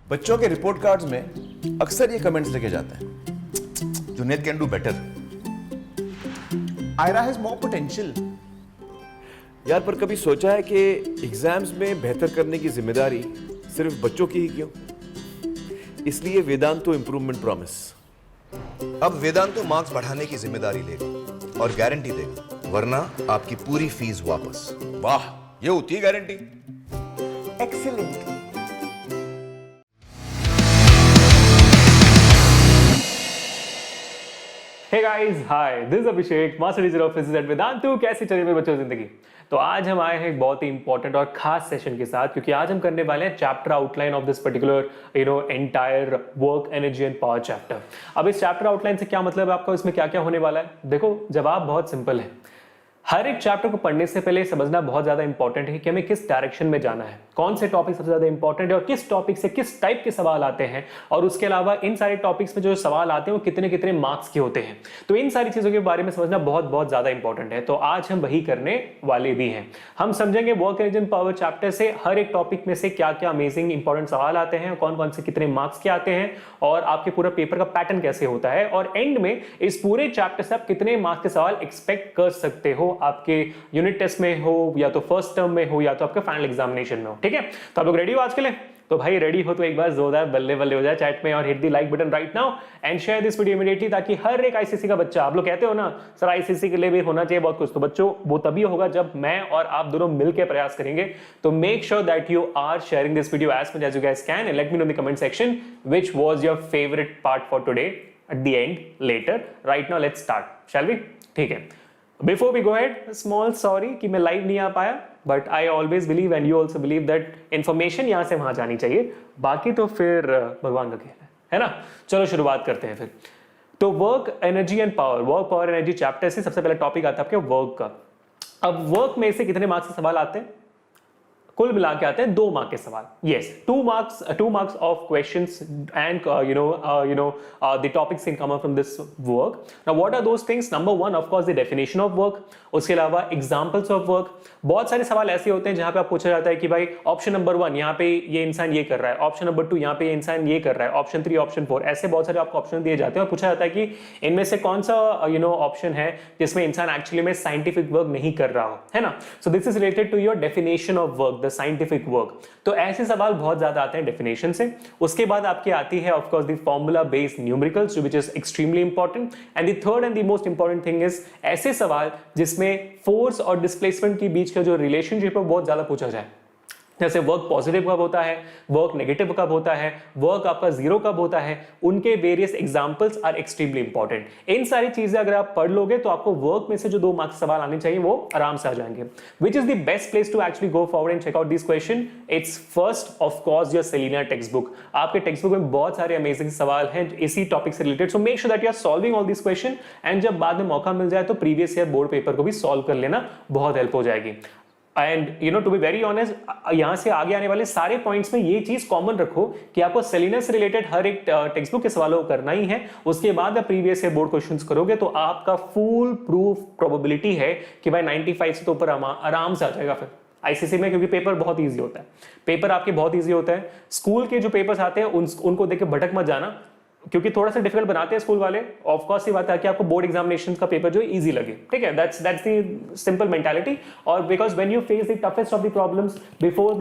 बच्चों के report cards में अक्सर ये कमेंट्स लिखे जाते हैं, Junaid can do better, Aira has more potential. यार पर कभी सोचा है कि एग्जाम्स में बेहतर करने की जिम्मेदारी सिर्फ बच्चों की ही क्यों? इसलिए वेदांतो इंप्रूवमेंट प्रॉमिस। अब वेदांतो मार्क्स बढ़ाने की जिम्मेदारी लेगा और गारंटी देगा, वरना आपकी पूरी फीस वापस। वाह, ये होती है guarantee. Excellent. Hey guys, hi, this is Abhishek, master teacher of physics at Vedantu. कैसी चल रही है बच्चों की जिंदगी? तो आज हम आए हैं एक बहुत ही इंपॉर्टेंट और खास सेशन के साथ, क्योंकि आज हम करने वाले हैं chapter outline of this particular entire work energy and power chapter. अब इस चैप्टर आउटलाइन से क्या मतलब है आपका, इसमें क्या क्या होने वाला है? देखो, जवाब बहुत सिंपल है। हर एक चैप्टर को पढ़ने से पहले समझना बहुत ज्यादा इंपॉर्टेंट है कि हमें किस डायरेक्शन में जाना है, कौन से टॉपिक सबसे ज्यादा इंपॉर्टेंट है और किस टॉपिक से किस टाइप के सवाल आते हैं, और उसके अलावा इन सारे टॉपिक्स में जो सवाल आते हैं वो कितने कितने मार्क्स के होते हैं। तो इन सारी चीजों के बारे में समझना बहुत बहुत ज्यादा इंपॉर्टेंट है। तो आज हम वही करने वाले भी हैं। हम समझेंगे work energy and power chapter से हर एक टॉपिक में से क्या क्या अमेजिंग इंपॉर्टेंट सवाल आते हैं, कौन कौन से कितने मार्क्स के आते हैं, और आपके पूरा पेपर का पैटर्न कैसे होता है, और एंड में इस पूरे चैप्टर से आप कितने मार्क्स के सवाल एक्सपेक्ट कर सकते हो आपके यूनिट टेस्ट में हो, या तो फर्स्ट टर्म में हो, या तो आपके फाइनल एग्जामिनेशन में हो। ठीक है, तो आप लोग रेडी हो आज के लिए? तो भाई रेडी हो तो एक बार जोरदार बल्ले बल्ले हो जाए चैट में और hit the like button right now and share this video immediately, ताकि हर एक आईसीसी का बच्चा, आप लोग कहते हो ना सर आईसीसी के लिए भी होना चाहिए बहुत कुछ, तो बच्चों वो तभी होगा जब मैं और आप दोनों मिलकर प्रयास करेंगे। तो make sure that you are sharing this video as much as you guys can and let me know in the comment section which was your favourite part for today at the end letter. Right now let's start, shall we? ठीक है, before we go head, small sorry कि मैं live नहीं आ पाया, but I always believe and you also believe that information यहां से वहां जानी चाहिए, बाकी तो फिर भगवान का खेल है ना। चलो शुरुआत करते हैं फिर। तो work energy and power, work power energy chapter से सबसे पहला टॉपिक आता है आपके वर्क का। अब वर्क में से कितने मार्क्स के सवाल आते हैं? कुल मिला के आते हैं 2 मार्क के सवाल। Yes, 2 marks of questions and the topics can come from this work. Now what are those things? Number 1 of course the definition of work, उसके अलावा एग्जांपल्स ऑफ वर्क। बहुत सारे सवाल ऐसे होते हैं जहां पे आप पूछा जाता है कि भाई ऑप्शन नंबर 1 यहाँ पे ये इंसान ये कर रहा है, ऑप्शन नंबर 2 यहाँ पे ये इंसान ये कर रहा है, ऑप्शन 3, ऑप्शन 4, ऐसे बहुत सारे आपको ऑप्शन दिए जाते हैं और पूछा जाता है कि इनमें से कौन सा ऑप्शन है जिसमें इंसान एक्चुअली में साइंटिफिक वर्क नहीं कर रहा हो, है ना। So this is related to your definition of work, the scientific work. तो ऐसे सवाल बहुत ज्यादा आते हैं डेफिनेशन से। उसके बाद आपकी आती है of course the formula based numericals, which is extremely important. And the third and the most important thing is ऐसे सवाल जिसमें फोर्स और डिस्प्लेसमेंट के बीच का जो रिलेशनशिप है बहुत ज्यादा पूछा जाए। जैसे वर्क पॉजिटिव कब होता है, वर्क नेगेटिव कब होता है, वर्क आपका जीरो कब होता है, उनके various examples are extremely important. इन सारी चीजें अगर आप पढ़ लोगे तो आपको वर्क में से जो 2 मार्क्स सवाल आने चाहिए वो आराम से आ जाएंगे। Which is the best place to actually go forward and check out this question? It's first of course your Selina text book. आपके टेक्स्ट बुक में बहुत सारे अमेजिंग सवाल हैं इसी टॉपिक से related. So make sure that you are solving all this question, and जब बाद में मौका मिल जाए तो प्रीवियस ईयर बोर्ड पेपर को भी सॉल्व कर लेना, बहुत हेल्प हो जाएगी। And to be very honest, यहां से आगे आने वाले सारे पॉइंट्स में ये चीज कॉमन रखो कि आपको सेलिना से रिलेटेड हर एक टेक्स्ट बुक के सवालों को करना ही है। उसके बाद आप प्रीवियस ईयर बोर्ड क्वेश्चंस करोगे तो आपका फुल प्रूफ प्रोबेबिलिटी है कि भाई 95 से तो ऊपर आराम से आ जाएगा फिर आईसीसी में, क्योंकि पेपर बहुत ईजी होता है। पेपर आपके बहुत ईजी होता है। स्कूल के जो पेपर्स आते हैं उनको देख के भटक मत जाना, क्योंकि थोड़ा सा डिफिकल्ट बनाते हैं स्कूल वाले। ऑफ कोर्स ये बात है कि आपको बोर्ड एग्जामिनेशन का पेपर जो इजी लगे, ठीक है, दैट्स द सिंपल मेंटालिटी। और because when you face the toughest of the problems before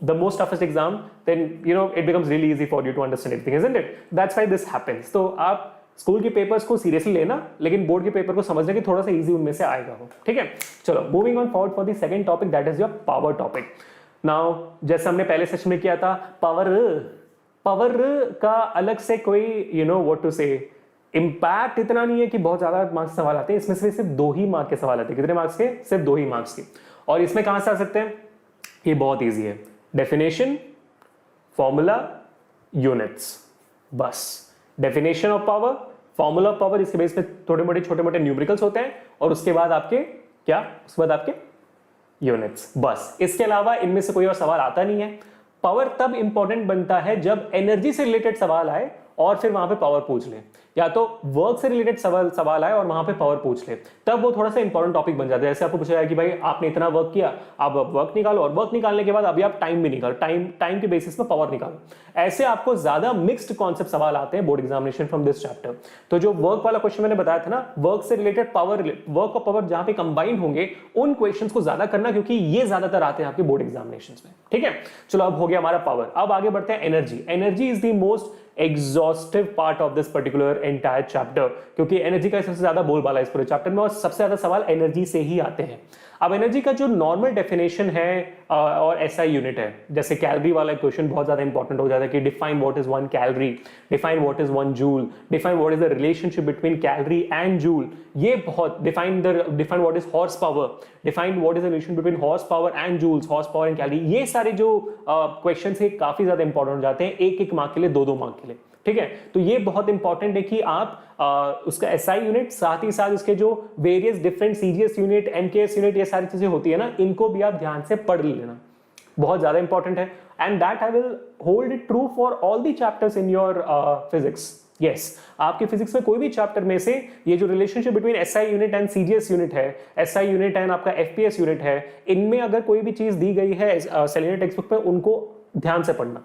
the most toughest exam, then it becomes really easy for you to understand everything, isn't it? That's why this happens. तो आप school के papers को seriously लेना, लेकिन board के paper को समझना कि थोड़ा सा इजी उनमें से आएगा हो, ठीक है। चलो moving on forward for the second topic, that is your power topic. Now जैसे हमने पहले सेशन में किया था, पावर का अलग से कोई व्हाट टू से इंपैक्ट इतना नहीं है कि बहुत ज्यादा मार्क्स सवाल आते हैं। इसमें से सिर्फ 2 ही मार्क्स के सवाल आते हैं। कितने मार्क्स के? सिर्फ 2 ही मार्क्स के। और इसमें कहां से आ सकते हैं? ये बहुत इजी है, डेफिनेशन, फॉर्मूला, यूनिट्स, बस। Definition of power, formula of power, इसके बेस पे छोटे मोटे न्यूमेरिकल्स होते हैं, और उसके बाद आपके यूनिट्स, बस। इसके अलावा इनमें से कोई और सवाल आता नहीं है। पावर तब इंपॉर्टेंट बनता है जब एनर्जी से रिलेटेड सवाल आए और फिर वहां पे पावर पूछ ले, या तो वर्क से रिलेटेड सवाल आए और वहां पे पावर पूछ ले, तब वो थोड़ा सा इंपॉर्टेंट टॉपिक बन जाता है। जैसे आपको पूछा जाए कि भाई आपने इतना वर्क किया, आप वर्क निकालो, और वर्क निकालने के बाद अभी आप टाइम भी निकालो, टाइम के बेसिस पे पावर निकालो। ऐसे आपको ज्यादा मिक्स्ड कॉन्सेप्ट सवाल आते हैं board examination from this chapter. तो जो वर्क वाला क्वेश्चन मैंने बताया था ना, वर्क से रिलेटेड वर्क और पावर जहां पे कंबाइंड होंगे उन क्वेश्चंस को ज्यादा करना, क्योंकि ये ज्यादातर आते हैं आपके बोर्ड एग्जामिनेशन में। ठीक है, चलो अब हो गया हमारा पावर। अब आगे बढ़ते हैं energy. Energy is the most exhaustive part of this particular entire chapter, क्योंकि एनर्जी का सबसे ज्यादा बोलबाला है इस पूरे चैप्टर में और सबसे ज्यादा सवाल एनर्जी से ही आते हैं। अब एनर्जी का जो नॉर्मल डेफिनेशन है और एसआई यूनिट है, जैसे कैलोरी वाला क्वेश्चन बहुत ज्यादा इंपॉर्टेंट हो जाता है कि define what is 1 calorie, define what is 1 joule, define what is the relationship between calorie and joule, ये बहुत define what is horse power, define what is the relation between horse power and joules, horse power and calorie, ये सारे जो questions है काफी ज्यादा important हो जाते हैं, एक मार्क के लिए, 2 मार्क के लिए। ठीक है, तो ये बहुत इंपॉर्टेंट है कि आप उसका एसआई यूनिट, साथ ही साथ इसके जो various different CGS unit, MKS unit, ये सारी चीजें होती है ना, इनको भी आप ध्यान से पढ़ लेना, बहुत ज्यादा इंपॉर्टेंट है। And that I will hold it true for all the chapters in your physics. Yes, आपके फिजिक्स में कोई भी चैप्टर में से ये जो relationship between SI unit and CGS unit है, एसआई यूनिट एंड आपका एफपीएस यूनिट है, इनमें अगर कोई भी चीज दी गई है सेलिना टेक्स्ट बुक में, उनको ध्यान से पढ़ना,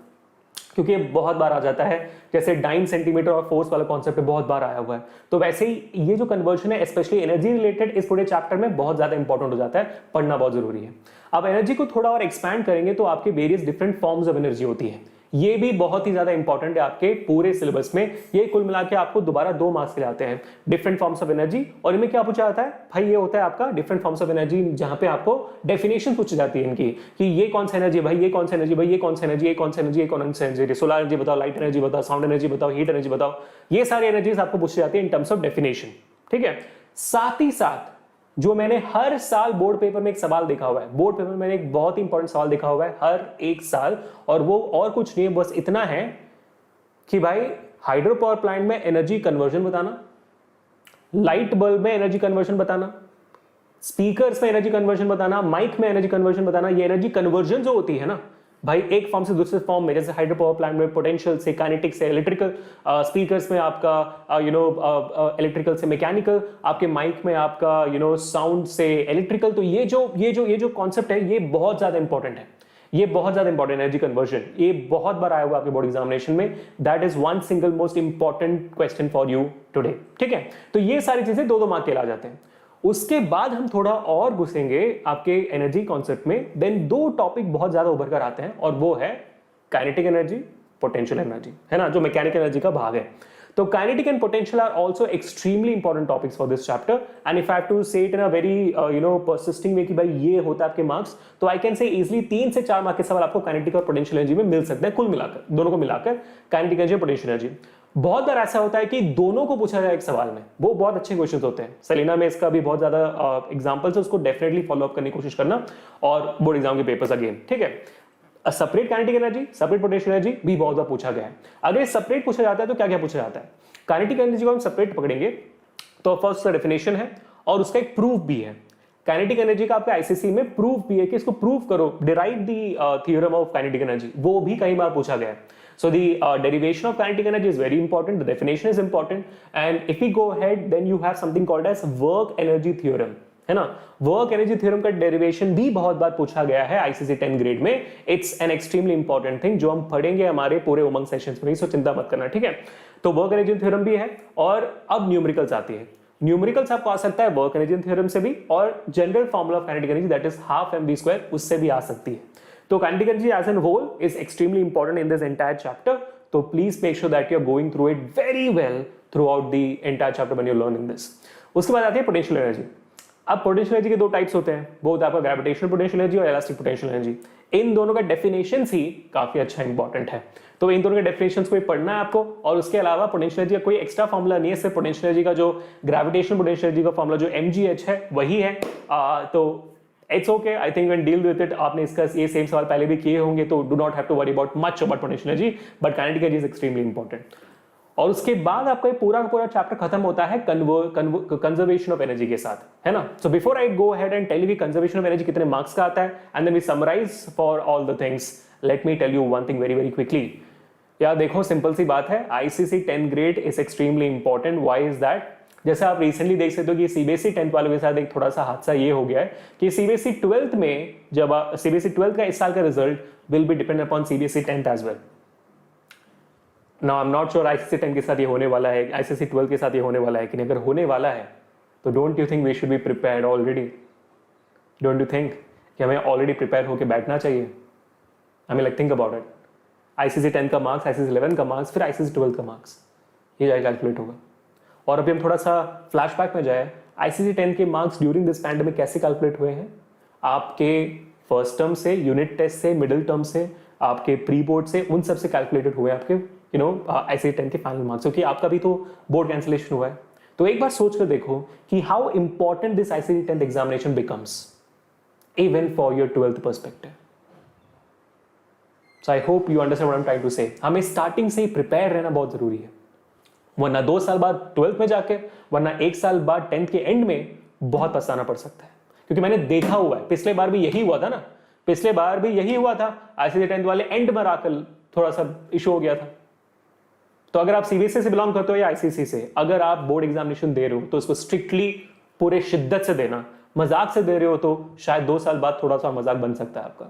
क्योंकि बहुत बार आ जाता है। जैसे डाइन सेंटीमीटर और फोर्स वाला कॉन्सेप्ट बहुत बार आया हुआ है, तो वैसे ही ये जो कन्वर्जन है स्पेशली एनर्जी रिलेटेड इस पूरे चैप्टर में बहुत ज्यादा इंपॉर्टेंट हो जाता है, पढ़ना बहुत जरूरी है। अब एनर्जी को थोड़ा और एक्सपैंड करेंगे तो आपके various different forms of energy होती है, ये भी बहुत ही ज्यादा इंपॉर्टेंट है आपके पूरे सिलेबस में। ये कुल मिला के आपको दोबारा 2 मार्क्स के लाते हैं, डिफरेंट फॉर्म्स ऑफ एनर्जी। और इनमें क्या पूछा जाता है भाई, ये होता है आपका डिफरेंट फॉर्म्स ऑफ एनर्जी, जहां पे आपको डेफिनेशन पूछी जाती है इनकी कि ये कौन सा एनर्जी भाई, ये कौन सा एनर्जी भाई, ये कौन सा एनर्जी, ये कौन सा एनर्जी, ये कौन सा एनर्जी, सोलर एनर्जी बताओ, लाइट एनर्जी बताओ, साउंड एनर्जी बताओ, हीट एनर्जी बताओ, ये सारी एनर्जीज आपको पूछी जाती है इन टर्म्स ऑफ डेफिनेशन। ठीक है, साथ ही साथ जो मैंने हर साल बोर्ड पेपर में एक सवाल देखा हुआ है, बोर्ड पेपर में मैंने एक बहुत ही इंपॉर्टेंट सवाल देखा हुआ है हर एक साल, और वो और कुछ नहीं है, बस इतना है कि भाई हाइड्रो पावर प्लांट में एनर्जी कन्वर्जन बताना, लाइट बल्ब में एनर्जी कन्वर्जन बताना, स्पीकर्स में एनर्जी कन्वर्जन बताना, माइक में एनर्जी कन्वर्जन बताना। ये एनर्जी कन्वर्जन जो होती है ना भाई, एक फॉर्म से दूसरे फॉर्म में, जैसे हाइड्रो पावर प्लांट में पोटेंशियल से काइनेटिक से इलेक्ट्रिकल, स्पीकर्स में आपका इलेक्ट्रिकल से मैकेनिकल, आपके माइक में आपका साउंड से इलेक्ट्रिकल। तो ये जो कॉन्सेप्ट है ये बहुत ज्यादा इंपॉर्टेंट है, ये बहुत ज्यादा इंपॉर्टेंट एनर्जी कन्वर्जन, ये बहुत बार आया हुआ आपके बोर्ड एग्जामिनेशन में। That is one single most important question for you today. ठीक है, तो ये सारी चीजें 2-2 मार्क के ला जाते हैं। उसके बाद हम थोड़ा और घुसेंगे आपके एनर्जी कॉन्सेप्ट में। देन 2 टॉपिक बहुत ज्यादा उभर कर आते हैं, और वो है काइनेटिक एनर्जी, पोटेंशियल एनर्जी, है ना, जो मैकेनिकल एनर्जी का भाग है। तो kinetic and potential are also extremely important topics for this chapter, and if I have to say it in a very persisting way कि भाई ये होता है आपके मार्क्स, तो आई कैन से इजीली 3 से 4 मार्क के सवाल आपको काइनेटिक और पोटेंशियल एनर्जी में मिल सकते हैं, कुल मिलाकर, दोनों को मिलाकर, काइनेटिक एनर्जी और पोटेंशियल एनर्जी। बहुत बार ऐसा होता है कि दोनों को पूछा जाए एक सवाल में, वो बहुत अच्छे क्वेश्चंस होते हैं। सेलिना में इसका भी बहुत ज्यादा एग्जांपल्स है, उसको डेफिनेटली फॉलो अप करने की कोशिश करना, और बोर्ड एग्जाम के पेपर्स अगेन। ठीक है, separate kinetic energy, separate potential energy भी बहुत बार पूछा गया है। अगर सेपरेट पूछा जाता है तो क्या क्या पूछा जाता है? काइनेटिक एनर्जी को हम सेपरेट पकड़ेंगे तो फर्स्ट उसका डेफिनेशन है और उसका एक प्रूफ भी है। काइनेटिक एनर्जी का आपका आईसीसी में प्रूफ भी है कि इसको प्रूफ करो, derive the theorem of kinetic energy, वो भी कई बार पूछा गया है। So the derivation of kinetic energy is very important. The definition is important, and if we go ahead, then you have something called as work energy theorem, है ना। Work energy theorem का derivation भी बहुत बार पूछा गया है ICC 10 grade में। It's an extremely important thing जो हम पढ़ेंगे हमारे पूरे उमंग सेशंस में, सो चिंता मत करना, ठीक है। तो वर्क एनर्जी थ्योरम भी है, और अब न्यूमेरिकल्स आती है। न्यूमेरिकल्स आपको आ सकता है वर्क एनर्जी थ्योरम से भी, और general formula of kinetic energy that is half mv², उससे भी आ सकती है। तो kinetic energy as an whole is extremely important in this entire chapter, तो please make sure that you are going through it very well throughout the entire chapter when you are learning this. उसके बाद आती है potential energy. अब potential energy के 2 types होते हैं, बहुत आपका ग्रेविटेशनल पोटेंशियल एनर्जी और इलास्टिक पोटेंशियल एनर्जी। इन दोनों का डेफिनेशन ही काफी अच्छा इंपॉर्टेंट है, तो इन दोनों के डेफिनेशंस को ही पढ़ना है आपको। और उसके अलावा पोटेंशियल एनर्जी का कोई एक्स्ट्रा फॉर्मूला नहीं है, सिर्फ पोटेंशियल एनर्जी का जो ग्रेविटेशनल पोटेंशियल एनर्जी का फॉर्मूला जो mgh है वही है। तो it's okay, I think can deal with it. आपने इसका ये सेम सवाल पहले भी किए होंगे, तो do not have to worry about much about potential energy, but kinetic energy is extremely important. और उसके बाद आपका पूरा का पूरा चैप्टर खत्म होता है कंजर्वेशन ऑफ एनर्जी के साथ, है ना। So before I go ahead and tell you conservation of energy कितने मार्क्स का आता है, and then we summarise for all the things, let me tell you one thing very very quickly. यार देखो सिंपल सी बात है, ICSE 10th grade is extremely important. Why is that? जैसे आप रिसेंटली देख सकते हो कि सीबीएसई 10th वालों के साथ एक थोड़ा सा हादसा ये हो गया है कि सीबीएसई 12th में जब सीबीएसई 12th का इस साल का result will be depend upon CBSE 10th as well. Now I am not sure ICSE 10th के साथ ये होने वाला है, आईसीसी 12th के साथ ये होने वाला है कि नहीं. अगर होने वाला है तो don't you think we should be prepared already? Don't you think कि हमें ऑलरेडी प्रिपेयर होकर बैठना चाहिए? हमें like think about it. ICSE 10th का मार्क्स, आईसीसी 11th का मार्क्स, फिर आईसीसी 12th का मार्क्स, ये जाए कैलकुलेट होगा. और अभी हम थोड़ा सा फ्लैशबैक में जाए, आईसीसी 10th के मार्क्स ड्यूरिंग दिस पैंडेमिक कैसे कैलकुलेट हुए हैं? आपके फर्स्ट टर्म से, यूनिट टेस्ट से, मिडिल टर्म से, आपके प्री बोर्ड से, उन सब से कैलकुलेटेड हुए आपके आईसीसी 10th के फाइनल मार्क्स. क्योंकि आपका भी तो बोर्ड कैंसिलेशन हुआ है. तो एक बार सोच कर देखो कि how important this ICSE 10th examination becomes even for your 12th perspective. So I hope you understand what I am trying to say. हमें स्टार्टिंग से ही प्रिपेयर रहना बहुत जरूरी है, वरना 2 साल बाद 12th में जाके, वरना 1 साल बाद 10th के एंड में बहुत पछताना पड़ सकता है. क्योंकि मैंने देखा हुआ है, पिछले बार भी यही हुआ था ना, पिछले बार भी यही हुआ था. आईसीसी 10th वाले एंड में आकर थोड़ा सा इशू हो गया था. तो अगर आप सीबीएसई से बिलोंग करते हो या आईसीसी से, अगर आप बोर्ड एग्जामिनेशन दे रहे हो तो उसको स्ट्रिक्टली पूरे शिद्दत से देना. मजाक से दे रहे हो तो शायद 2 साल बाद थोड़ा सा मजाक बन सकता है आपका.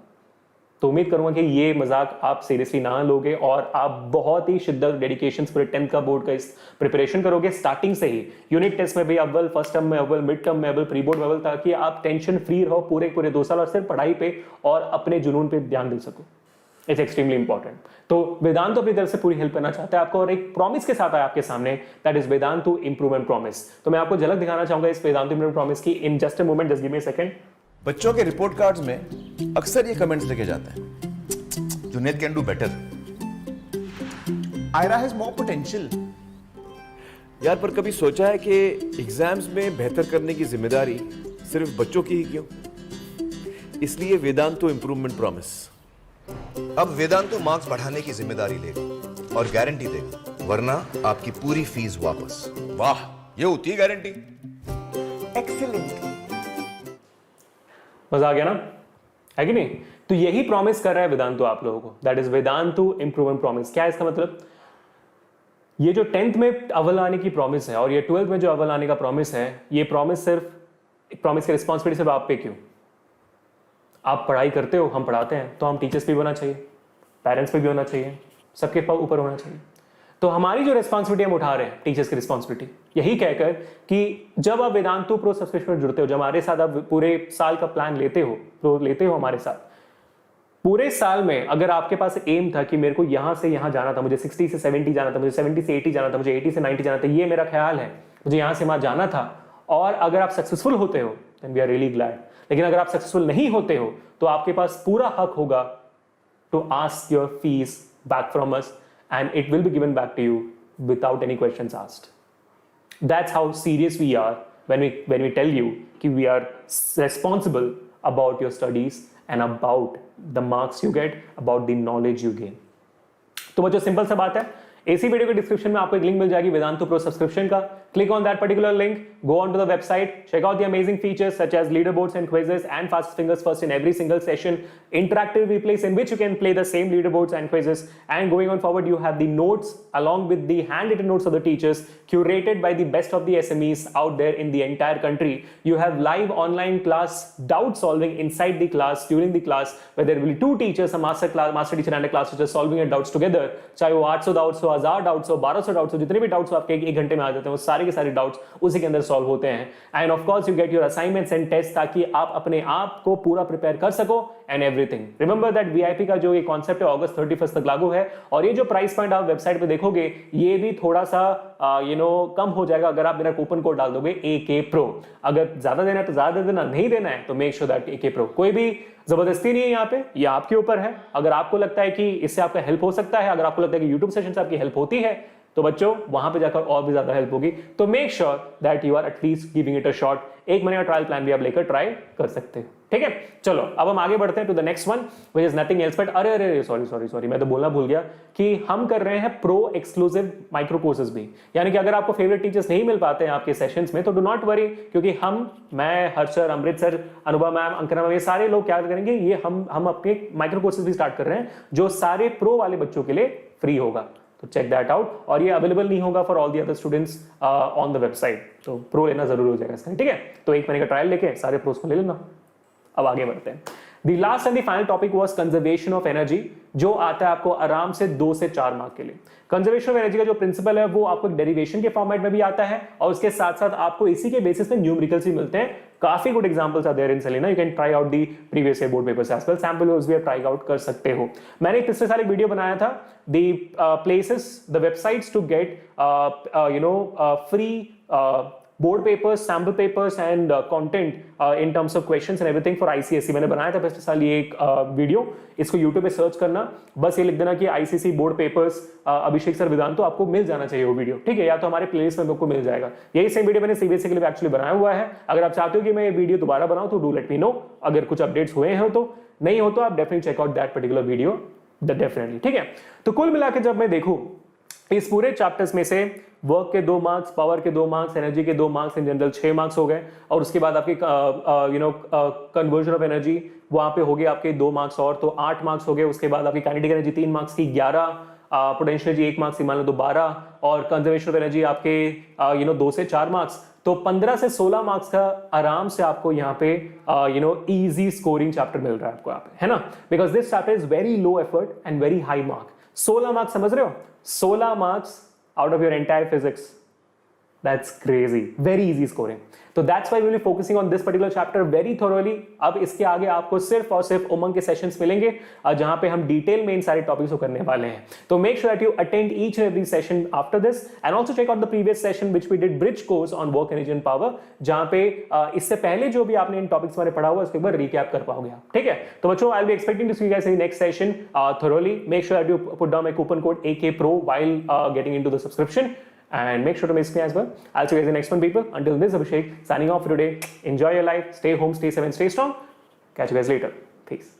तो उम्मीद करूंगा कि ये मजाक आप सीरियसली ना लोगे और आप बहुत ही शिद्दत, डेडिकेशन पूरे 10th का बोर्ड का इस प्रिपरेशन करोगे स्टार्टिंग से ही. यूनिट टेस्ट में भी अव्वल, फर्स्ट टर्म में अव्वल, मिड टर्म में अव्वल, प्री बोर्ड में अव्वल, ताकि आप टेंशन फ्री रहो पूरे 2 साल और सिर्फ पढ़ाई पे और अपने जुनून पे ध्यान दे सको. It's extremely important. तो वेदांत तो अपनी तरफ से पूरी हेल्प करना चाहता है आपको और एक प्रॉमिस के साथ आया आपके सामने, that is Vedantu improvement promise. तो मैं आपको झलक दिखाना चाहूंगा इस वेदांतु इंप्रूवमेंट प्रॉमिस की in just a moment. Just give me a second. बच्चों के रिपोर्ट कार्ड्स में अक्सर ये कमेंट्स लेके जाते हैं, Junaid can do better, Ira has more potential. यार पर कभी सोचा है कि एग्जाम्स में बेहतर करने की जिम्मेदारी सिर्फ बच्चों की ही क्यों? इसलिए वेदांतु इंप्रूवमेंट प्रॉमिस. अब वेदांतु मार्क्स बढ़ाने की जिम्मेदारी लेगा और गारंटी देगा, वरना आपकी पूरी फीस वापस. वाह, ये होती है गारंटी. Excellent. मजा आ गया ना, है कि नहीं? तो यही प्रॉमिस कर रहा है वेदांतु आप लोगों को, that is Vedantu improvement promise. क्या है इसका मतलब? ये जो 10th में अव्वल आने की प्रॉमिस है और ये 12th में जो अव्वल आने का प्रॉमिस है, ये प्रॉमिस सिर्फ प्रॉमिस की रिस्पॉन्सिबिलिटी सिर्फ आप पे क्यों? आप पढ़ाई करते हो, हम पढ़ाते हैं, तो हम टीचर्स पे भी होना चाहिए, पेरेंट्स पे भी होना चाहिए, सबके ऊपर होना चाहिए. तो हमारी जो रिस्पॉन्सिबिलिटी हम उठा रहे हैं, टीचर्स की रिस्पॉन्सिबिलिटी, यही कहकर कि जब आप वेदांतु प्रो सब्सक्रिप्शन में जुड़ते हो, जब हमारे साथ आप पूरे साल का प्लान लेते हो हमारे साथ, पूरे साल में अगर आपके पास एम था कि मेरे को यहां से यहां जाना था, मुझे 60 से 70 जाना था, मुझे 70 से 80 जाना था, मुझे 80 से 90 जाना था, ये मेरा ख्याल है, मुझे यहां से वहां जाना था, और अगर आप सक्सेसफुल होते हो then we are really glad. लेकिन अगर आप सक्सेसफुल नहीं होते हो तो आपके पास पूरा हक होगा to ask your fees back from us and it will be given back to you without any questions asked. That's how serious we are when we tell you कि we are responsible about your studies and about the marks you get, about the knowledge you gain. तो बच्चों simple सा बात है, इसी video के description में आपको एक लिंक मिल जाएगी वेदांतु प्रो सब्सक्रिप्शन का. Click on that particular link, go on to the website, check out the amazing features such as leaderboards and quizzes and fastest fingers first in every single session, interactive replays in which you can play the same leaderboards and quizzes, and going on forward you have the notes along with the handwritten notes of the teachers curated by the best of the SMEs out there in the entire country. You have live online class doubt solving inside the class during the class where there will be 2 teachers, a master teacher and a class teacher solving your doubts together. चाहे वो 800 doubts हो, 1000 doubts हो, 1200 doubts हो, जितने भी doubts आपके एक घंटे में आ जाते हैं वो सारे के सारे डाउट्स उसी के अंदर सॉल्व होते हैं. And of course you get your assignments and test ताकि आप अपने आप को पूरा प्रिपेयर कर सको and everything. Remember that VIP का जो ये कॉन्सेप्ट है अगस्त 31 तक लागू है और ये जो प्राइस पॉइंट आप वेबसाइट पे देखोगे ये भी थोड़ा सा कम हो जाएगा अगर आप मेरा कूपन कोड डाल दोगे AK Pro. अगर ज्यादा देना है तो ज्यादा देना, नहीं देना है तो make sure that AK Pro. कोई भी जबरदस्ती नहीं है यहाँ पे, ये आपके ऊपर है. अगर आपको लगता है कि इससे आपका हेल्प हो सकता है, अगर आपको लगता है कि यूट्यूब सेशन से आपकी हेल्प होती है, तो बच्चों वहां पे जाकर और भी ज्यादा हेल्प होगी. तो make sure that you are at least giving it a shot. 1 महीने का ट्रायल प्लान भी आप लेकर ट्राई कर सकते हो. ठीक है, चलो अब हम आगे बढ़ते हैं to the next one which is nothing else but अरे सॉरी मैं तो बोलना भूल गया कि हम कर रहे हैं प्रो एक्सक्लूसिव माइक्रो कोर्सेज भी. यानी कि अगर आपको फेवरेट टीचर्स नहीं मिल पाते हैं आपके सेशंस में तो डू नॉट वरी, क्योंकि मैं, हर्ष सर, अमृत सर, अनुभव मैम, अंकना मैम, ये सारे लोग क्या करेंगे, ये हम अपने माइक्रो कोर्सेज भी स्टार्ट कर रहे हैं जो सारे प्रो वाले बच्चों के लिए फ्री होगा, तो चेक दैट आउट। और ये अवेलेबल नहीं होगा for all the other students on the website, तो प्रो लेना जरूर हो जाएगा इसका, ठीक है। तो 1 महीने का ट्रायल लेके सारे प्रोस को ले लेना। अब आगे बढ़ते हैं। The last and the final topic was conservation of energy, जो आता है आपको आराम से 2 से 4 मार्क के लिए। कंजर्वेशन ऑफ एनर्जी का जो प्रिंसिपल है वो आपको डेरिवेशन के फॉर्मेट में भी आता है और उसके साथ साथ आपको इसी के बेसिस पे न्यूमेरिकल्स भी मिलते हैं। काफी good examples are there in Selina, you can try out the previous year board papers as well, sample भी ट्राई आउट कर सकते हो। मैंने पिछले साल एक वीडियो बनाया था, the places, the websites to get free board papers, sample papers and content in terms of questions and everything for ICSE। मैंने बनाया था पिछले साल ये एक वीडियो, इसको YouTube पे सर्च करना, बस ये लिख देना कि ICSE बोर्ड पेपर्स अभिषेक सर वेदांतो, आपको मिल जाना चाहिए वो वीडियो, ठीक है, या तो हमारे प्लेलिस्ट में आपको मिल जाएगा। यही सेम वीडियो मैंने CBSE के लिए एक्चुअली बनाया हुआ है। अगर आप चाहते हो कि मैं ये वीडियो दोबारा बनाऊं तो डू लेट मी नो, अगर कुछ अपडेट्स हुए हैं तो, नहीं हो तो आप definitely check out that particular video definitely, ठीक है। तो कुल मिला के जब मैं देखूं इस पूरे चैप्टर्स में से वर्क के 2 मार्क्स, पावर के 2 मार्क्स, एनर्जी के 2 मार्क्स, इन जनरल 6 मार्क्स हो गए, और उसके बाद आपके कन्वर्जन ऑफ एनर्जी वहां पे हो गए आपके 2 मार्क्स और, तो 8 मार्क्स हो गए। उसके बाद आपकी काइनेटिक एनर्जी 3 मार्क्स की 11, पोटेंशियल एनर्जी 1 मार्क्स की, मान लो तो 12, और कंजर्वेशन ऑफ एनर्जी आपके 2 से 4 मार्क्स, तो 15 से 16 मार्क्स का आराम से आपको यहाँ पे इजी स्कोरिंग चैप्टर मिल रहा है आपको यहाँ पे, है ना, because this chapter is very low effort and very high mark. 16 marks, समझ रहे हो, 16 marks out of your entire physics. That's crazy. Very easy scoring. So that's why we will be focusing on this particular chapter very thoroughly. अब इसके आगे आपको सिर्फ और सिर्फ उमंग के सेशंस मिलेंगे जहां पे हम डिटेल में इन सारे टॉपिक्स को करने वाले हैं। तो make sure that you attend each and every session after this and also check out the previous session which we did bridge course on work, energy and power, जहां पे इससे पहले जो भी आपने इन टॉपिक्स बारे पढ़ा हुआ उसको एक बार रिकैप कर पाओगे आप, ठीक है। तो बच्चों, I'll be expecting to see you guys in the next session thoroughly. Make sure that you put down my coupon code AKPRO while getting into the subscription. And make sure to miss me as well. I'll see you guys in the next one, people. Until this, Abhishek signing off for today. Enjoy your life. Stay home, stay safe, and stay strong. Catch you guys later. Peace.